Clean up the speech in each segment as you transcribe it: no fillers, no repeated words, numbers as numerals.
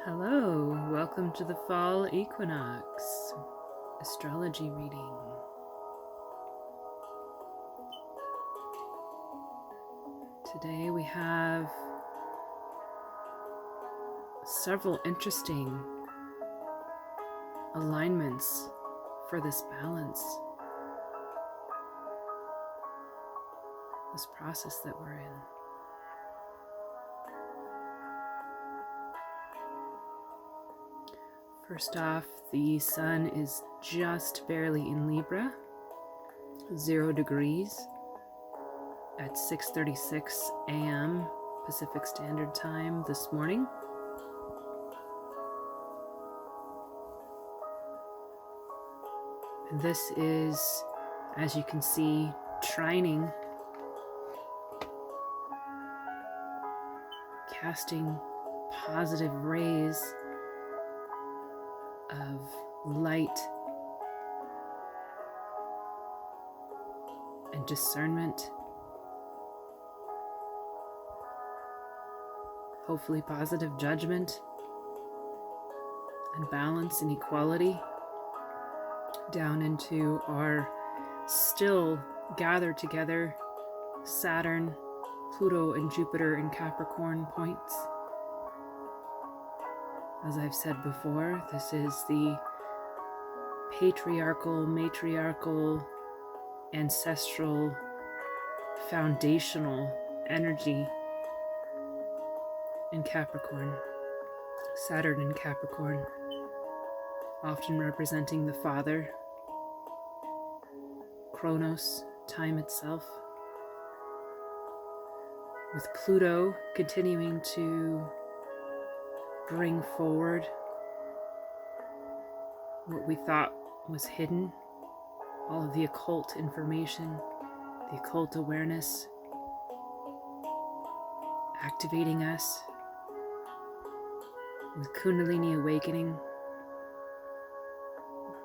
Hello, welcome to the Fall Equinox astrology reading. Today we have several interesting alignments for this balance, this process that we're in. First off, the sun is just barely in Libra, 0 degrees at 6:36 a.m. Pacific Standard Time this morning. And this is, as you can see, trining, casting positive rays of light and discernment, hopefully positive judgment and balance and equality down into our still gathered together Saturn, Pluto and Jupiter and Capricorn points. As I've said before, this is the patriarchal, matriarchal, ancestral, foundational energy in Capricorn, Saturn in Capricorn, often representing the father, Chronos, time itself, with Pluto continuing to bring forward what we thought was hidden, all of the occult information, the occult awareness, activating us with Kundalini awakening,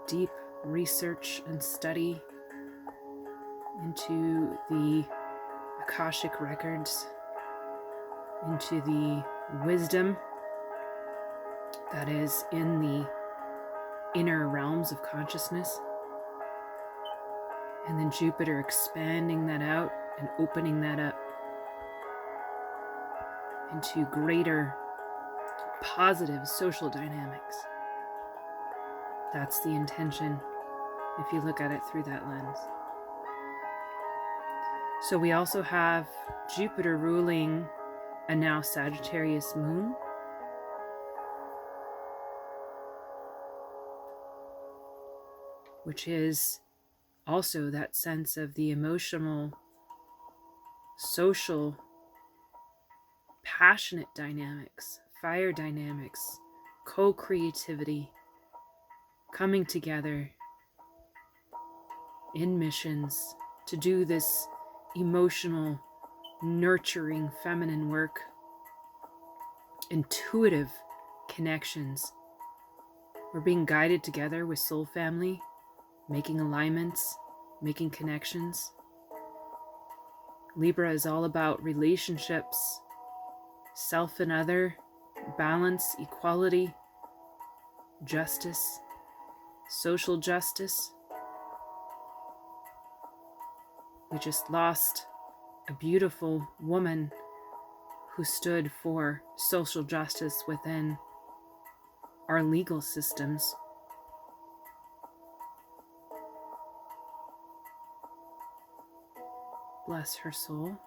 deep research and study into the Akashic records, into the wisdom that is in the inner realms of consciousness, and then Jupiter expanding that out and opening that up into greater positive social dynamics. That's the intention if you look at it through that lens. So we also have Jupiter ruling a now Sagittarius moon, which is also that sense of the emotional, social, passionate dynamics, fire dynamics, co-creativity, coming together in missions to do this emotional, nurturing feminine work, intuitive connections. We're being guided together with soul family, making alignments, making connections. Libra is all about relationships, self and other, balance, equality, justice, social justice. We just lost a beautiful woman who stood for social justice within our legal systems. Bless her soul.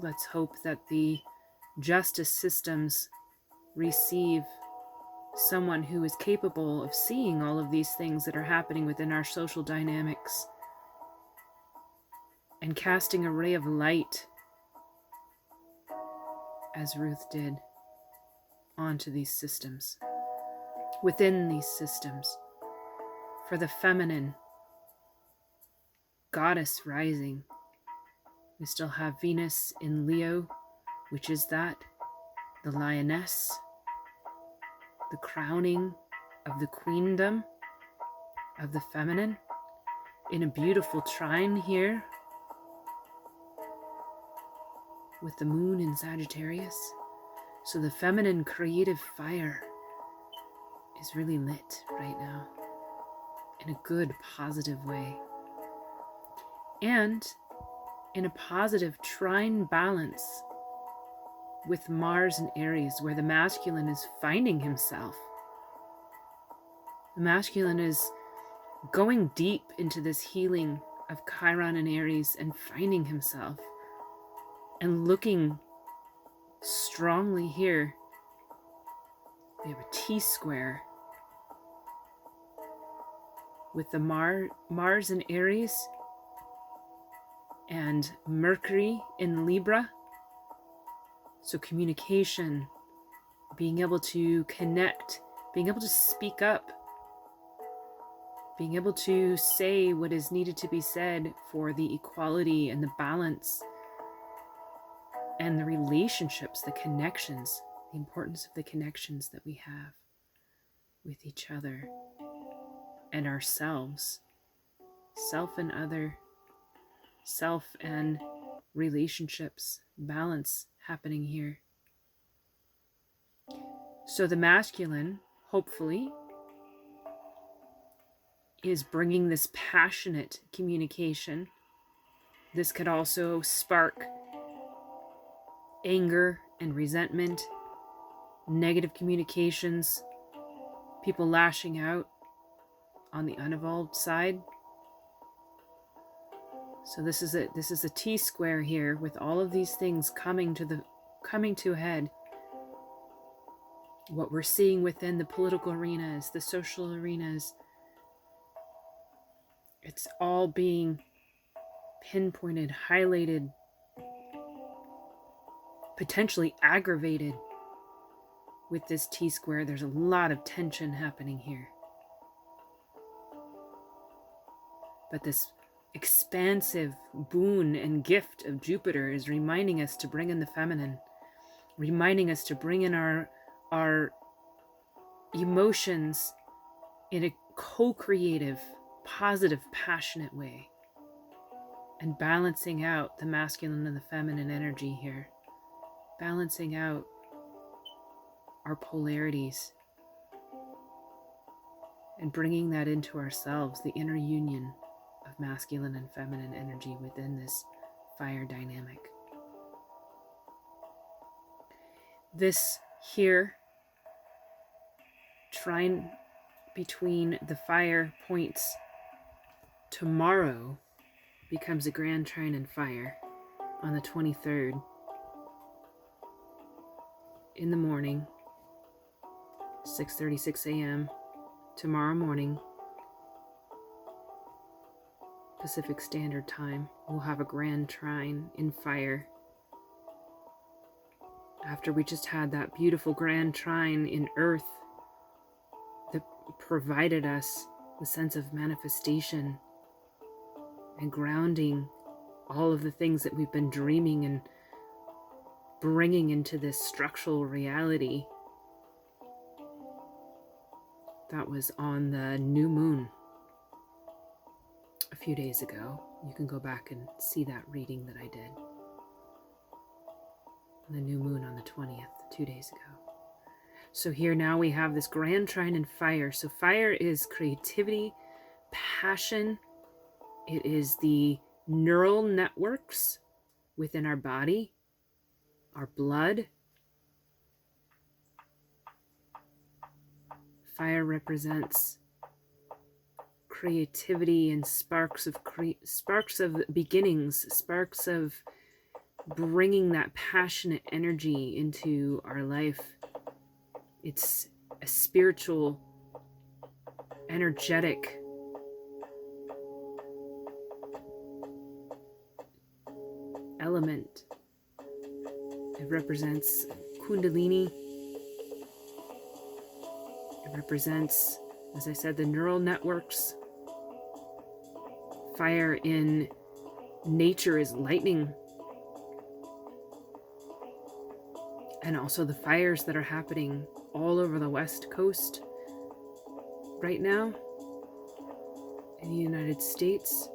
Let's hope that the justice systems receive someone who is capable of seeing all of these things that are happening within our social dynamics and casting a ray of light, as Ruth did, onto these systems, within these systems, for the feminine goddess rising. We still have Venus in Leo, which is that, the lioness, the crowning of the queendom of the feminine, in a beautiful trine here with the moon in Sagittarius, So the feminine creative fire is really lit right now in a good, positive way. And in a positive trine balance with Mars and Aries, where the masculine is finding himself. The masculine is going deep into this healing of Chiron and Aries and finding himself and looking strongly here. We have a T-square with the Mars in Aries and Mercury in Libra. So communication, being able to connect, being able to speak up, being able to say what is needed to be said for the equality and the balance and the relationships, the connections, the importance of the connections that we have with each other and ourselves, self and other, self and relationships, balance happening here. So the masculine, hopefully, is bringing this passionate communication. This could also spark anger and resentment, negative communications, people lashing out on the unevolved side. So this is a T-square here with all of these things coming to a head. What we're seeing within the political arenas, the social arenas, it's all being pinpointed, highlighted, potentially aggravated with this T-square. There's a lot of tension happening here. But this expansive boon and gift of Jupiter is reminding us to bring in the feminine, reminding us to bring in our emotions in a co-creative, positive, passionate way, and balancing out the masculine and the feminine energy here, balancing out our polarities and bringing that into ourselves, the inner union of masculine and feminine energy within this fire dynamic. This here, trine between the fire points tomorrow becomes a grand trine in fire on the 23rd in the morning, 6:36 a.m. tomorrow morning, Pacific Standard Time. We'll have a grand trine in fire. After we just had that beautiful grand trine in Earth that provided us the sense of manifestation and grounding all of the things that we've been dreaming and bringing into this structural reality. That was on the new moon a few days ago. You can go back and see that reading that I did. The new moon on the 20th, 2 days ago. So here now we have this grand trine in fire. So fire is creativity, passion. It is the neural networks within our body, our blood. Fire represents creativity and sparks of beginnings, sparks of bringing that passionate energy into our life. It's a spiritual, energetic element. It represents Kundalini. It represents, as I said, the neural networks. Fire in nature is lightning. And also the fires that are happening all over the West Coast right now in the United States.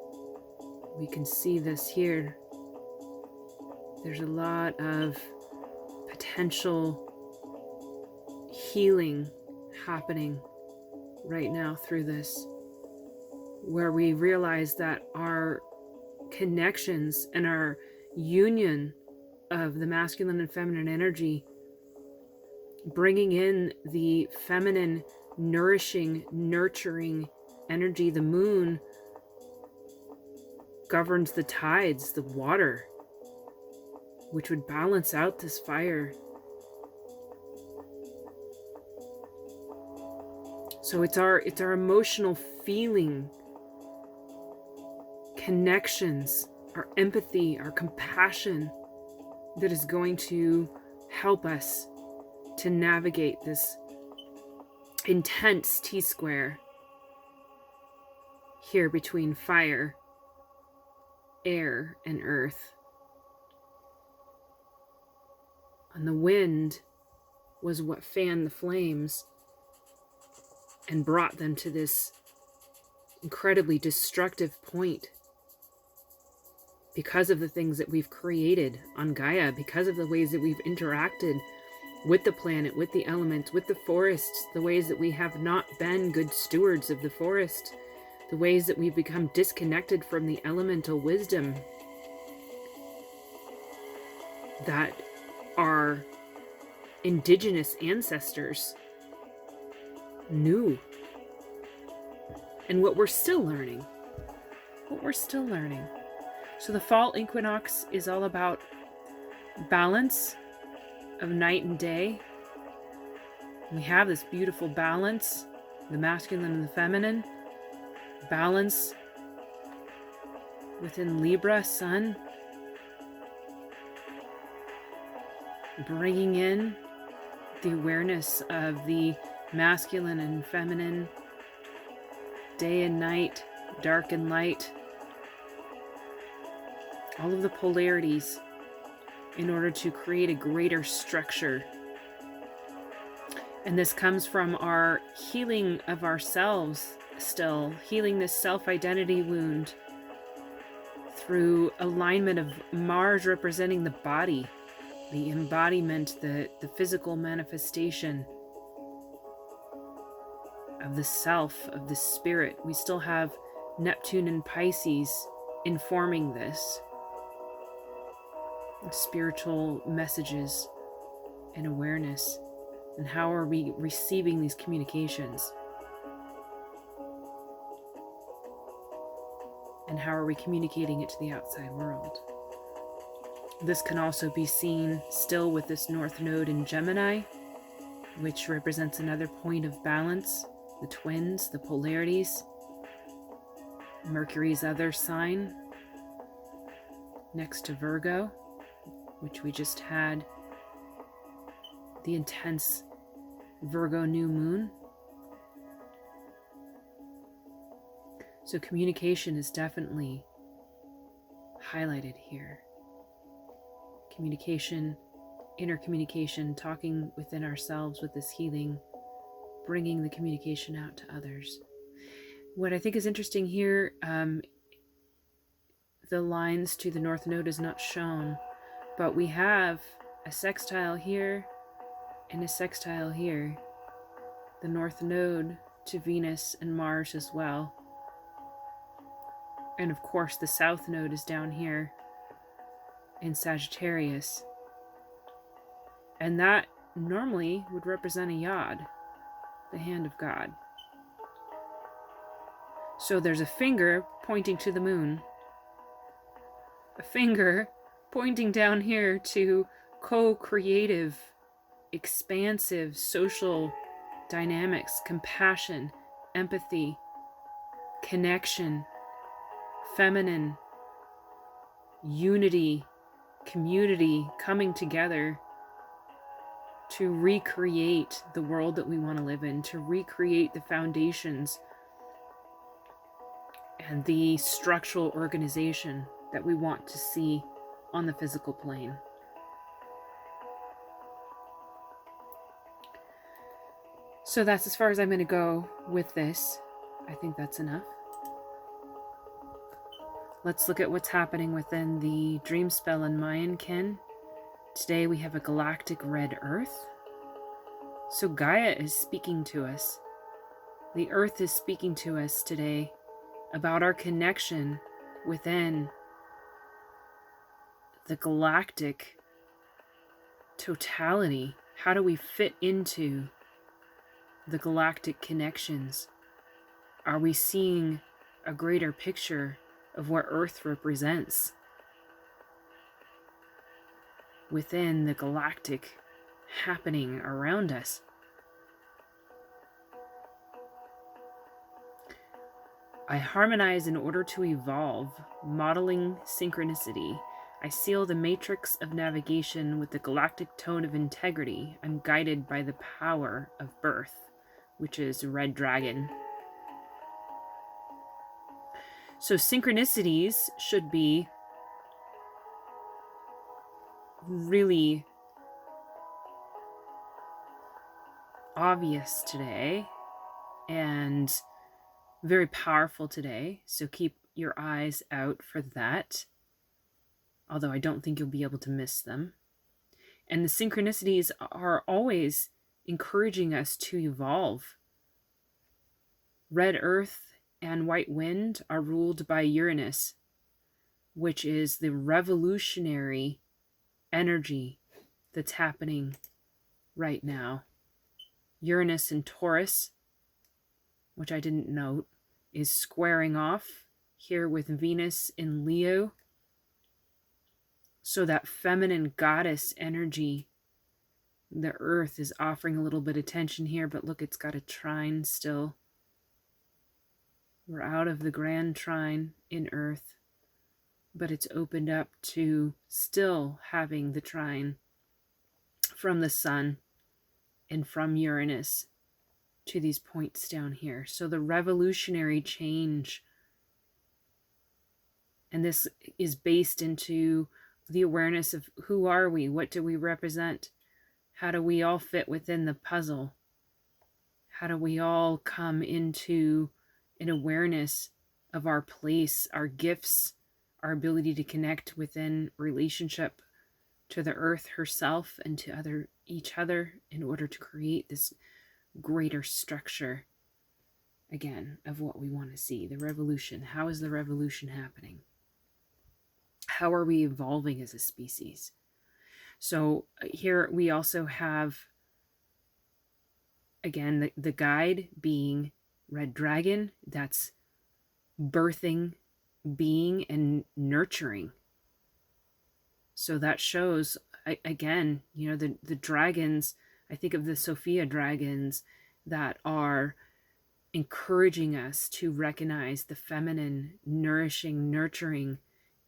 We can see this here. There's a lot of potential healing happening right now through this, where we realize that our connections and our union of the masculine and feminine energy, bringing in the feminine, nourishing, nurturing energy, the moon governs the tides, the water, which would balance out this fire. So it's our emotional feeling, connections, our empathy, our compassion that is going to help us to navigate this intense T-square here between fire, air, and earth. And the wind was what fanned the flames and brought them to this incredibly destructive point because of the things that we've created on Gaia, because of the ways that we've interacted with the planet, with the elements, with the forests, the ways that we have not been good stewards of the forest, the ways that we've become disconnected from the elemental wisdom that our indigenous ancestors knew, and what we're still learning. So the fall equinox is all about balance of night and day. We have this beautiful balance, the masculine and the feminine, balance within Libra, sun, bringing in the awareness of the masculine and feminine, day and night, dark and light, all of the polarities in order to create a greater structure. And this comes from our healing of ourselves, still healing this self-identity wound through alignment of Mars representing the body, the embodiment, the physical manifestation of the self, of the spirit. We still have Neptune and Pisces informing this. Spiritual messages and awareness. And how are we receiving these communications? And how are we communicating it to the outside world? This can also be seen still with this North Node in Gemini, which represents another point of balance, the twins, the polarities, Mercury's other sign next to Virgo, which we just had the intense Virgo new moon. So communication is definitely highlighted here. Communication, inner communication, talking within ourselves with this healing, bringing the communication out to others. What I think is interesting here, the lines to the North Node is not shown, but we have a sextile here and a sextile here. The North Node to Venus and Mars as well. And of course the South Node is down here in Sagittarius. And that normally would represent a Yod, the hand of God. So there's a finger pointing to the moon, a finger pointing down here to co-creative, expansive social dynamics, compassion, empathy, connection, feminine, unity, community coming together to recreate the world that we want to live in, to recreate the foundations and the structural organization that we want to see on the physical plane. So that's as far as I'm going to go with this. I think that's enough. Let's look at what's happening within the Dreamspell and Mayan kin. Today we have a galactic red earth. So Gaia is speaking to us. The earth is speaking to us today about our connection within the galactic totality. How do we fit into the galactic connections? Are we seeing a greater picture of what Earth represents within the galactic happening around us? I harmonize in order to evolve, modeling synchronicity. I seal the matrix of navigation with the galactic tone of integrity. I'm guided by the power of birth, which is Red Dragon. So synchronicities should be really obvious today and very powerful today. So keep your eyes out for that. Although I don't think you'll be able to miss them. And the synchronicities are always encouraging us to evolve. Red Earth and White Wind are ruled by Uranus, which is the revolutionary energy that's happening right now. Uranus and Taurus, which I didn't note, is squaring off here with Venus in Leo. So that feminine goddess energy, the earth is offering a little bit of tension here, but look, it's got a trine still. We're out of the grand trine in earth, but it's opened up to still having the trine from the sun and from Uranus to these points down here. So the revolutionary change, and this is based into the awareness of who are we, what do we represent, how do we all fit within the puzzle, how do we all come into an awareness of our place, our gifts, our ability to connect within relationship to the earth herself and to each other in order to create this greater structure, again, of what we want to see. The revolution. How is the revolution happening? How are we evolving as a species? So here we also have, again, the guide being Red Dragon. That's birthing, being, and nurturing. So that shows, again, you know, the dragons, I think of the Sophia dragons that are encouraging us to recognize the feminine, nourishing, nurturing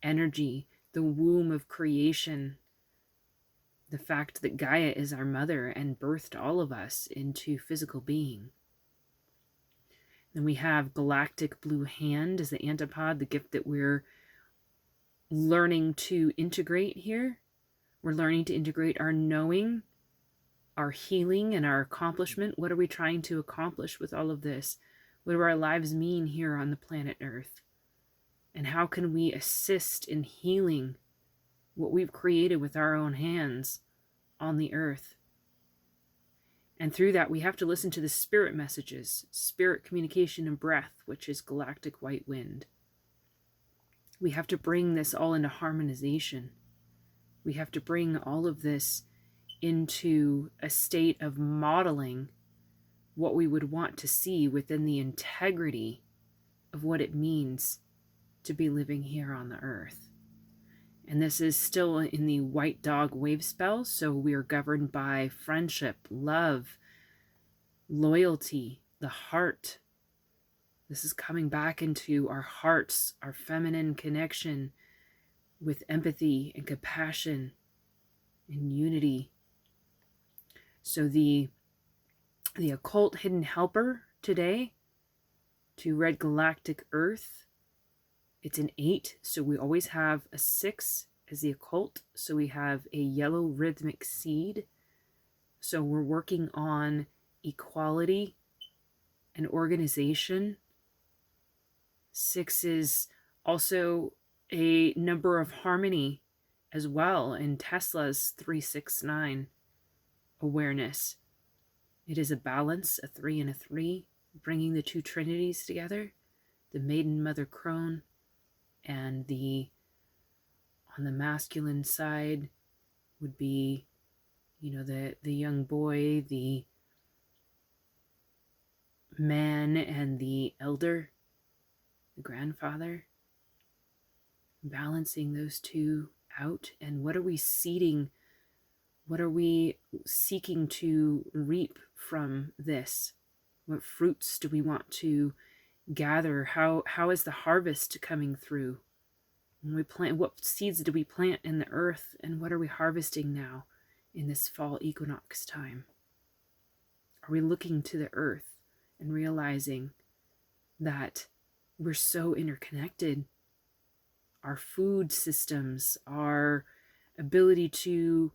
energy, the womb of creation, the fact that Gaia is our mother and birthed all of us into physical being. Then we have Galactic Blue Hand as the antipod, the gift that we're learning to integrate here. We're learning to integrate our knowing, our healing, and our accomplishment. What are we trying to accomplish with all of this? What do our lives mean here on the planet Earth? And how can we assist in healing what we've created with our own hands on the earth? And through that, we have to listen to the spirit messages, spirit communication and breath, which is Galactic White Wind. We have to bring this all into harmonization. We have to bring all of this into a state of modeling what we would want to see within the integrity of what it means to be living here on the earth. And this is still in the white dog wave spell, so we are governed by friendship, love, loyalty, the heart. This is coming back into our hearts, our feminine connection with empathy and compassion and unity. So the occult hidden helper today to Red Galactic Earth, it's an 8, so we always have a 6 as the occult. So we have a yellow rhythmic seed. So we're working on equality and organization. 6 is also a number of harmony as well in Tesla's 369 awareness. It is a balance, a 3 and a 3, bringing the two trinities together, the maiden mother crone and on the masculine side would be, the young boy, the man, and the elder, the grandfather, balancing those two out. And what are we seeding? What are we seeking to reap from this? What fruits do we want to gather? How is the harvest coming through? When we plant, what seeds do we plant in the earth, and what are we harvesting now in this fall equinox time? Are we looking to the earth and realizing that we're so interconnected? Our food systems, our ability to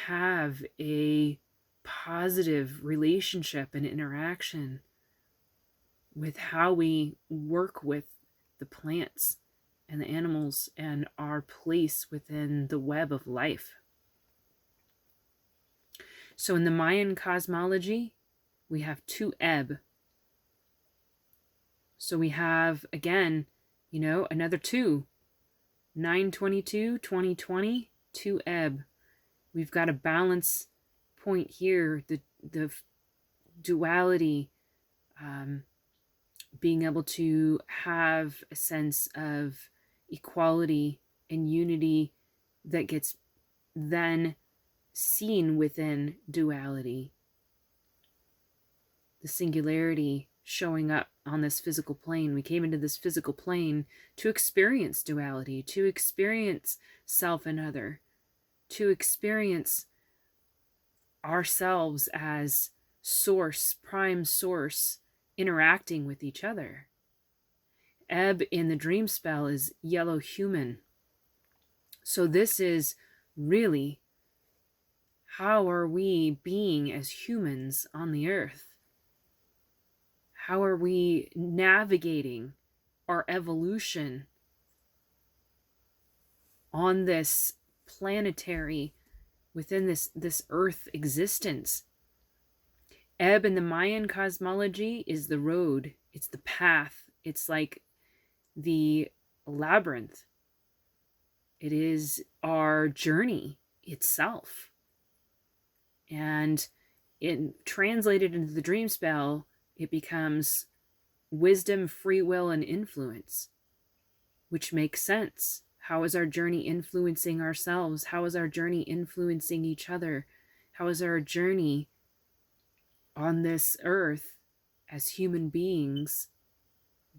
have a positive relationship and interaction with how we work with the plants and the animals and our place within the web of life. So in the Mayan cosmology, we have 2 ebb. So we have, again, another 2. 9/22, 2020, 2 ebb. We've got a balance point here, the duality, being able to have a sense of equality and unity that gets then seen within duality. The singularity showing up on this physical plane. We came into this physical plane to experience duality, to experience self and other, to experience ourselves as source, prime source, interacting with each other. Ebb in the Dreamspell is yellow human. So this is really, how are we being as humans on the earth? How are we navigating our evolution on this planetary, within this earth existence? Ebb in the Mayan cosmology is the road. It's the path. It's like the labyrinth. It is our journey itself. And translated into the Dreamspell, it becomes wisdom, free will, and influence, which makes sense. How is our journey influencing ourselves? How is our journey influencing each other? How is our journey on this earth as human beings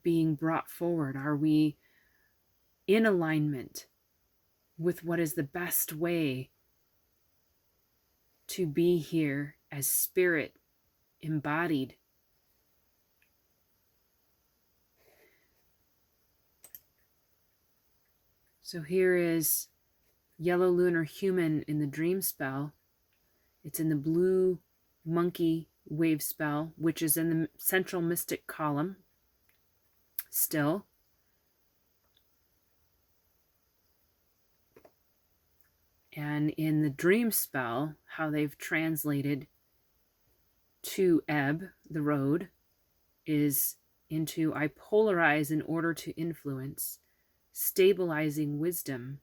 being brought forward? Are we in alignment with what is the best way to be here as spirit embodied? So here is yellow lunar human in the Dreamspell. It's in the blue monkey wave spell, which is in the central mystic column still. And in the Dreamspell, how they've translated to ebb, the road, is into I polarize in order to influence, stabilizing wisdom.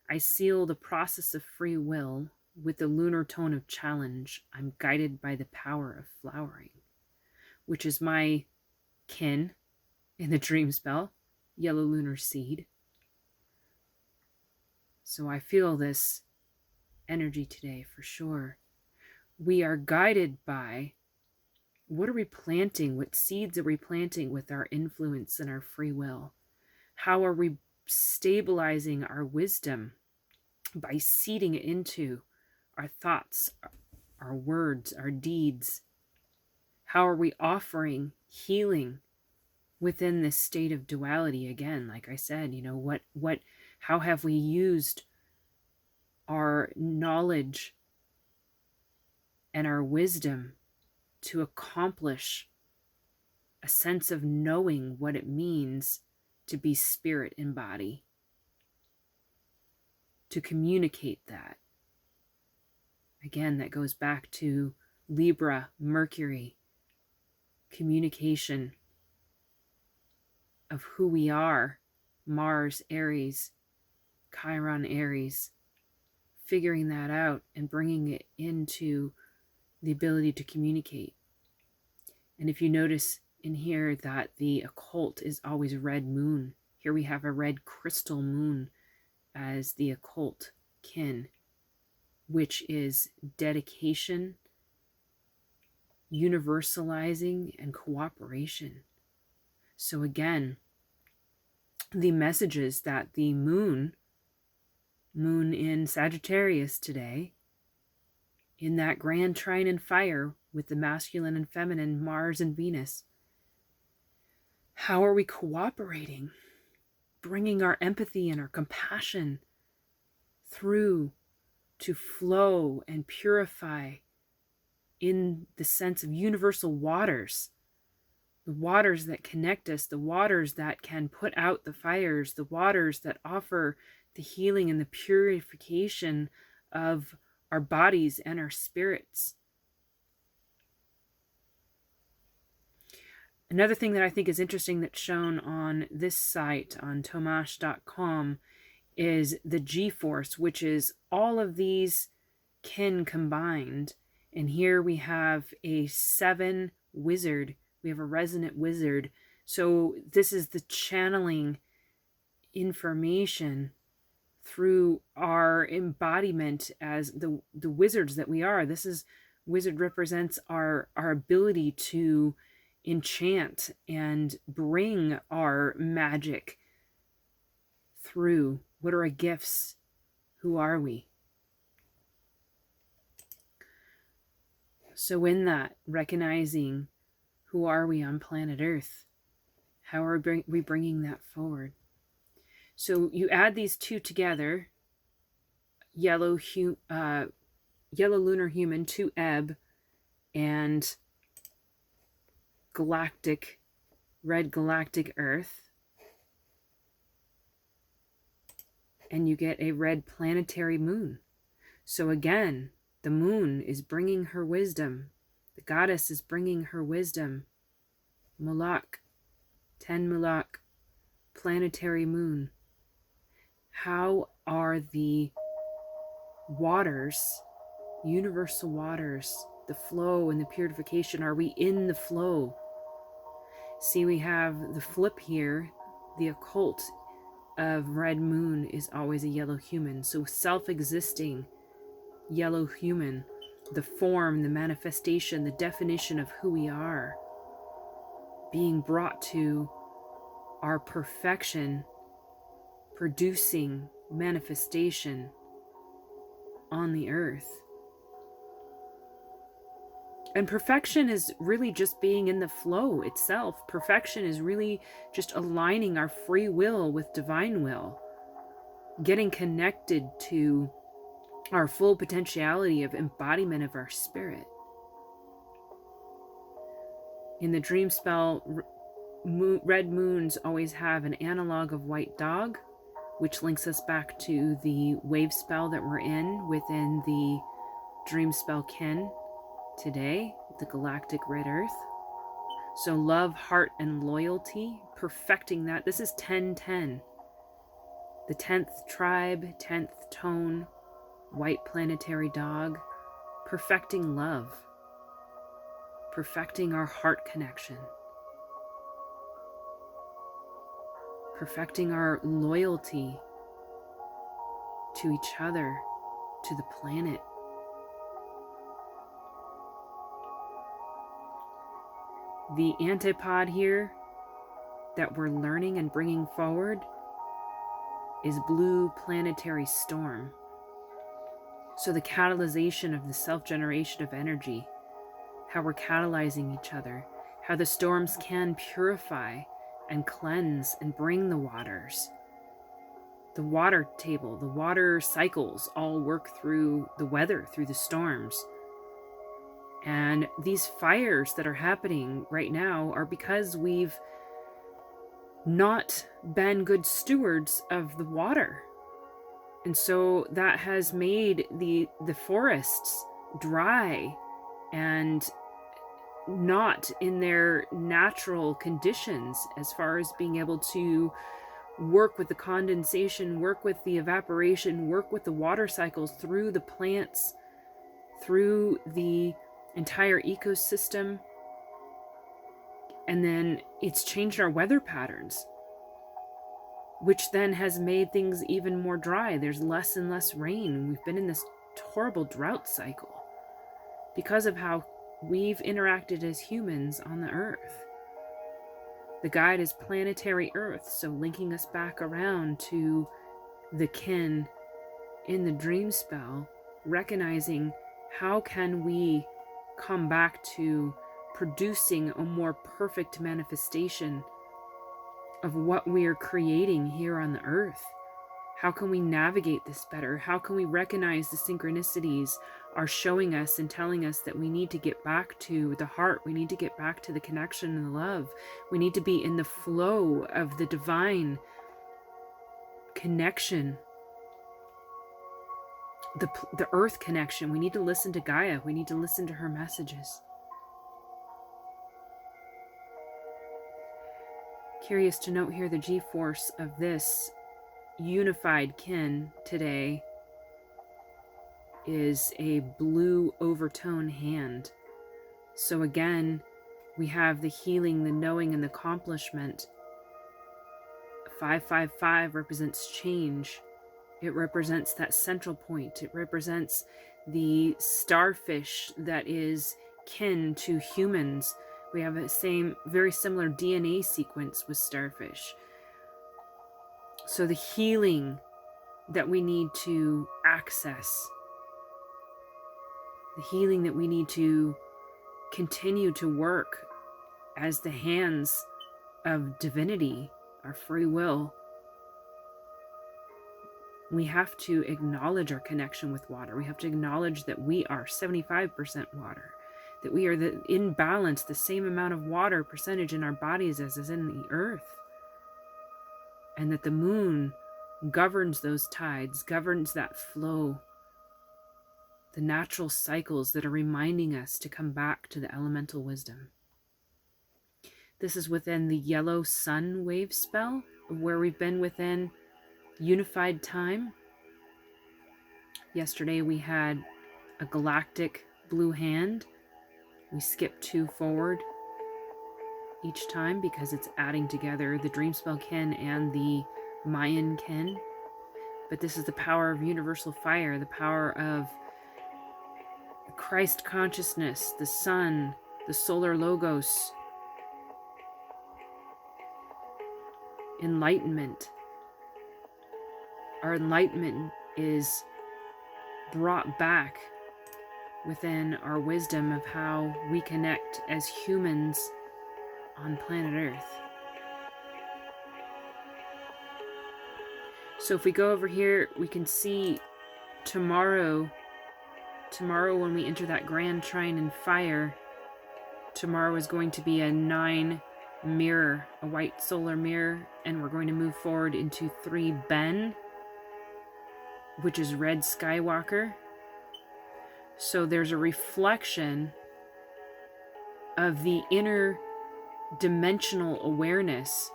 I seal the process of free will with the lunar tone of challenge. I'm guided by the power of flowering, which is my kin in the Dreamspell, yellow lunar seed. So I feel this energy today for sure. We are guided by, what are we planting? What seeds are we planting with our influence and our free will? How are we stabilizing our wisdom? By seeding it into our thoughts, our words, our deeds. How are we offering healing within this state of duality? Again, like I said, how have we used our knowledge and our wisdom to accomplish a sense of knowing what it means to be spirit in body, to communicate that? Again, that goes back to Libra, Mercury, communication of who we are, Mars, Aries, Chiron, Aries, figuring that out and bringing it into the ability to communicate. And if you notice in here that the occult is always red moon, here we have a red crystal moon as the occult kin, which is dedication, universalizing, and cooperation. So again, the messages that the moon in Sagittarius today, in that grand trine and fire with the masculine and feminine, Mars and Venus, how are we cooperating, bringing our empathy and our compassion through to flow and purify in the sense of universal waters, the waters that connect us, the waters that can put out the fires, the waters that offer the healing and the purification of our bodies and our spirits. Another thing that I think is interesting that's shown on this site, on tomash.com, is the G-force, which is all of these kin combined. And here we have a 7 wizard. We have a resonant wizard. So this is the channeling information through our embodiment as the wizards that we are. This is, wizard represents our ability to enchant and bring our magic through. What are our gifts? Who are we? So in that, recognizing who are we on planet Earth? How are we bringing that forward? So you add these two together, yellow lunar human, 2 ebb, and galactic, red galactic Earth, and you get a red planetary moon. So again, the moon is bringing her wisdom. The goddess is bringing her wisdom. Muluk, 10 Muluk, planetary moon. How are the waters, universal waters, the flow and the purification? Are we in the flow? See, we have the flip here. The occult of red moon is always a yellow human. So self-existing yellow human, the form, the manifestation, the definition of who we are, being brought to our perfection, producing manifestation on the earth. And perfection is really just being in the flow itself. Perfection is really just aligning our free will with divine will, getting connected to our full potentiality of embodiment of our spirit. In the Dreamspell, red moons always have an analog of white dog, which links us back to the wave spell that we're in within the Dreamspell kin today, the galactic red earth. So love, heart, and loyalty, perfecting that. This is 10-10. The 10th tribe, 10th tone, white planetary dog, perfecting love, perfecting our heart connection, perfecting our loyalty to each other, to the planet. The antipod here that we're learning and bringing forward is blue planetary storm. So the catalyzation of the self-generation of energy, how we're catalyzing each other, how the storms can purify and cleanse and bring the waters. The water table, the water cycles all work through the weather, through the storms. And these fires that are happening right now are because we've not been good stewards of the water. And so that has made the forests dry and not in their natural conditions as far as being able to work with the condensation, work with the evaporation, work with the water cycles through the plants, through the entire ecosystem. And then it's changed our weather patterns, which then has made things even more dry. There's less and less rain. We've been in this horrible drought cycle because of how we've interacted as humans on the earth. The guide is planetary Earth, so linking us back around to the kin in the Dreamspell, recognizing how can we come back to producing a more perfect manifestation of what we are creating here on the earth. How can we navigate this better? How can we recognize the synchronicities are showing us and telling us that we need to get back to the heart? We need to get back to the connection and the love. We need to be in the flow of the divine connection, the earth connection. We need to listen to Gaia. We need to listen to her messages. Curious to note here the G-force of this unified kin today is a blue overtone hand. So again, we have the healing, the knowing, and the accomplishment. 555 represents change. It represents that central point. It represents the starfish that is kin to humans. We have a very similar DNA sequence with starfish. So the healing that we need to access, the healing that we need to continue to work as the hands of divinity, our free will, we have to acknowledge our connection with water. We have to acknowledge that we are 75% water, that we are in balance, the same amount of water percentage in our bodies as is in the earth. And that the moon governs those tides, governs that flow, the natural cycles that are reminding us to come back to the elemental wisdom. This is within the yellow sun wave spell, where we've been within unified time. Yesterday we had a galactic blue hand. We skipped 2 forward each time because it's adding together the Dreamspell kin and the Mayan kin. But this is the power of universal fire, the power of Christ consciousness, the sun, the solar logos, enlightenment. Our enlightenment is brought back within our wisdom of how we connect as humans on planet Earth. So if we go over here, we can see tomorrow when we enter that grand trine in fire, tomorrow is going to be a 9 mirror, a white solar mirror, and we're going to move forward into 3 Ben, which is red Skywalker. So there's a reflection of the inner dimensional awareness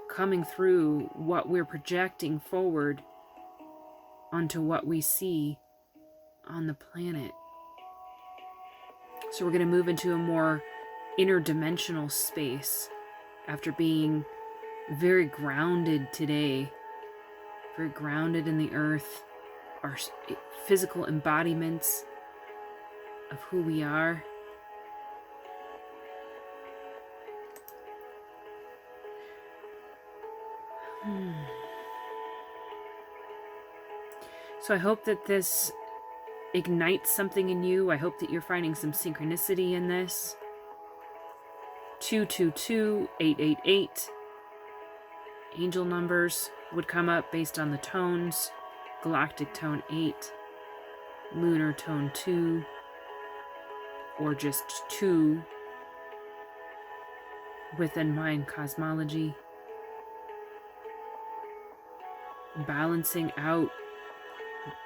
coming through what we're projecting forward onto what we see on the planet. So we're going to move into a more interdimensional space after being very grounded today, very grounded in the earth, our physical embodiments of who we are. So I hope that this ignites something in you. I hope that you're finding some synchronicity in this. 222, 888. Angel numbers would come up based on the tones. Galactic tone 8, Lunar tone 2, or just 2 within Mayan cosmology. Balancing out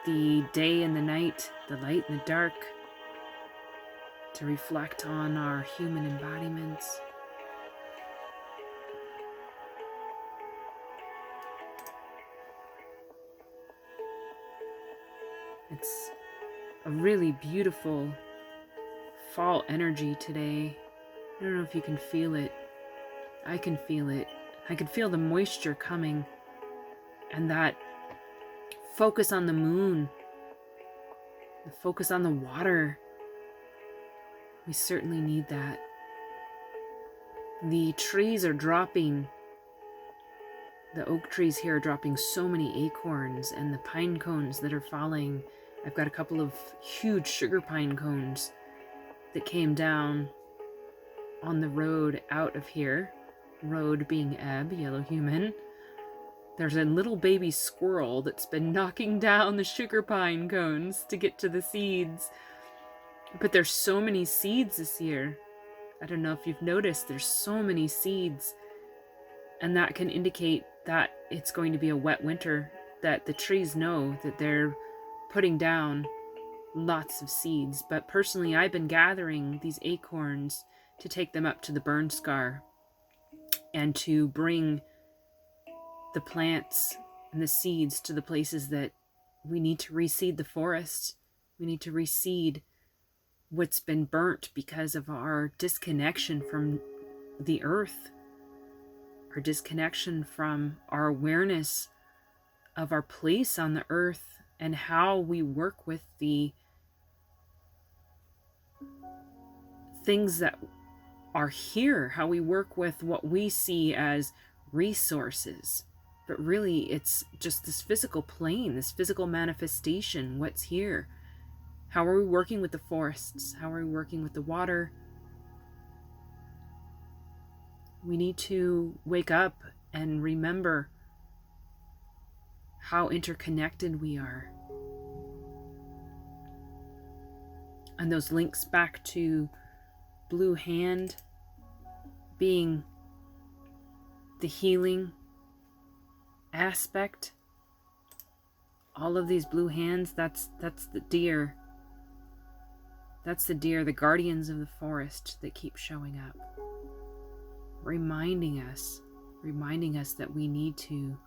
the day and the night, the light and the dark, to reflect on our human embodiments. It's a really beautiful fall energy today. I don't know if you can feel it. I can feel it. I can feel the moisture coming, and that focus on the moon, the focus on the water. We certainly need that. The trees are dropping. The oak trees here are dropping so many acorns, and the pine cones that are falling. I've got a couple of huge sugar pine cones that came down on the road out of here. Road being Ebb, yellow human. There's a little baby squirrel that's been knocking down the sugar pine cones to get to the seeds. But there's so many seeds this year. I don't know if you've noticed, there's so many seeds. And that can indicate that it's going to be a wet winter, that the trees know that they're putting down lots of seeds. But personally, I've been gathering these acorns to take them up to the burn scar and to bring the plants and the seeds to the places that we need to reseed the forest. We need to reseed what's been burnt because of our disconnection from the earth, our disconnection from our awareness of our place on the earth and how we work with the things that are here, how we work with what we see as resources. But really, it's just this physical plane, this physical manifestation, what's here. How are we working with the forests? How are we working with the water? We need to wake up and remember how interconnected we are. And those links back to blue hand being the healing aspect. All of these blue hands, that's the deer. That's the deer, the guardians of the forest that keep showing up. Reminding us that we need to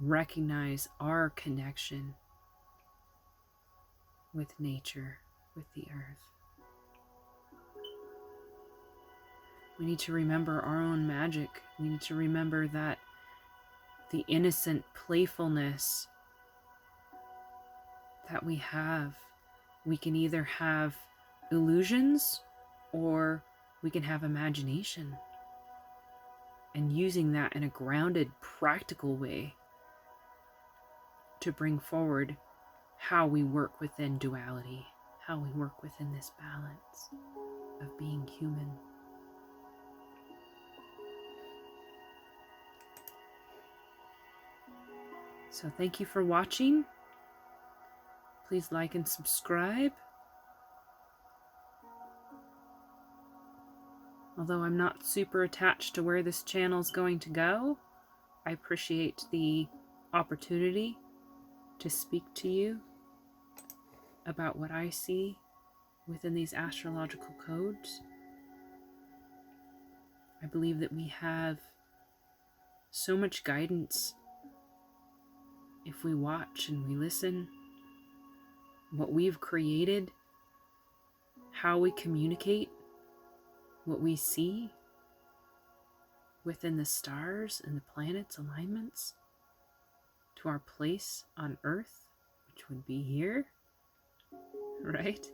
recognize our connection with nature, with the earth. We need to remember our own magic. We need to remember that the innocent playfulness that we have, we can either have illusions or we can have imagination. And using that in a grounded, practical way to bring forward how we work within duality, how we work within this balance of being human. So thank you for watching. Please like and subscribe. Although I'm not super attached to where this channel is going to go, I appreciate the opportunity to speak to you about what I see within these astrological codes. I believe that we have so much guidance if we watch and we listen. What we've created, how we communicate, what we see within the stars and the planets' alignments to our place on Earth, which would be here, right?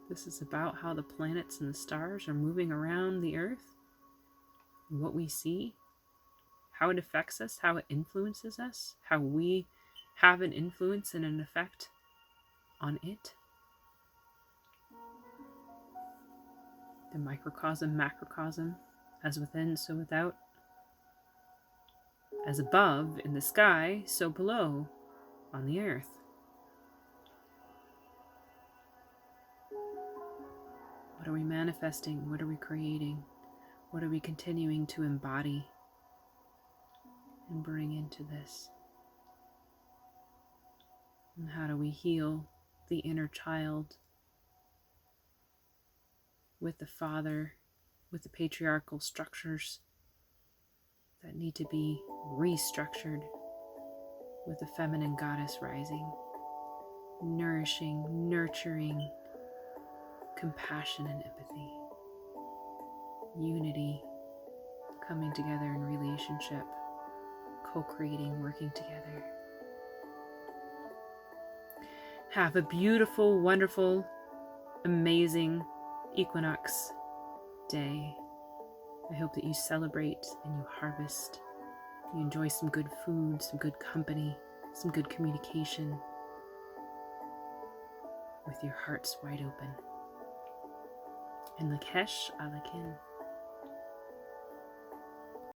This is about how the planets and the stars are moving around the Earth, what we see, how it affects us, how it influences us, how we have an influence and an effect on it. The microcosm, macrocosm, as within, so without. As above in the sky, so below on the earth. What are we manifesting? What are we creating? What are we continuing to embody and bring into this? And how do we heal the inner child with the father, with the patriarchal structures that need to be restructured, with the feminine goddess rising, nourishing, nurturing, compassion and empathy, unity, coming together in relationship, co-creating, working together. Have a beautiful, wonderful, amazing equinox day. I hope that you celebrate and you harvest. You enjoy some good food, some good company, some good communication with your hearts wide open. And Lakesh Alakin.